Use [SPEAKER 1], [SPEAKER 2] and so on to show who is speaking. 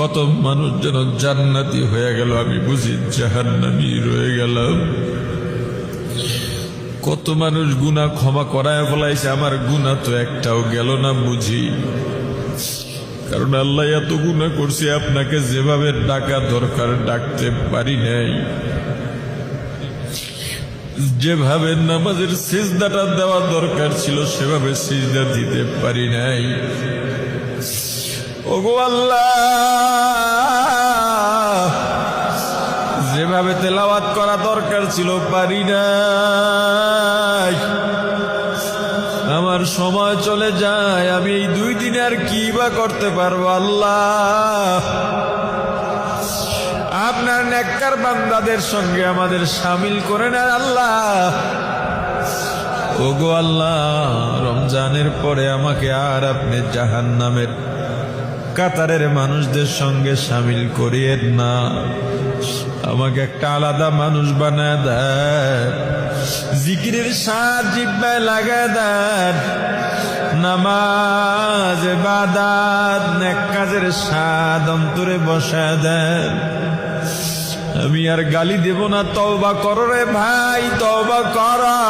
[SPEAKER 1] কত মানুষ যেন জান্নাতি হয়ে গেল, আমি বুঝি জাহান্নামী রয়ে গেলাম। কত মানুষ গুনাহ ক্ষমা করায় ফেলাইছে, আমার গুনাহ তো একটাও গেল না বুঝি। কারণ আল্লাহ এত গুনাহ করছি, আপনাকে যেভাবে ডাকা দরকার ডাকতে পারি নাই, যেভাবে নামাজের সিজদাটা দেওয়া দরকার ছিল সেভাবে সিজদা দিতে পারি নাই। ওগো আল্লাহ, যেভাবে তেলাওয়াত করা দরকার ছিল পারি নাই। আমার সময় চলে যায়, আমি এই 2 দিনে আর কি বা করতে পারবো। আল্লাহ, আপনার নেককার বান্দাদের সঙ্গে আমাদের শামিল করে নেন আল্লাহ। ওগো আল্লাহ, রমজানের পরে আমাকে আর আপনি জাহান্নামের কাতারের মানুষদের সঙ্গে শামিল করিয়েন না, আমাকে একটা আলাদা মানুষ বানায় দেন। জিকিরের স্বাদ জিহ্বায় লাগায় দেন, নামাজ ইবাদত নেক কাজের স্বাদ অন্তরে বসায় দেন। আমি আর গালি দেব না, তওবা করো রে ভাই, তওবা করো।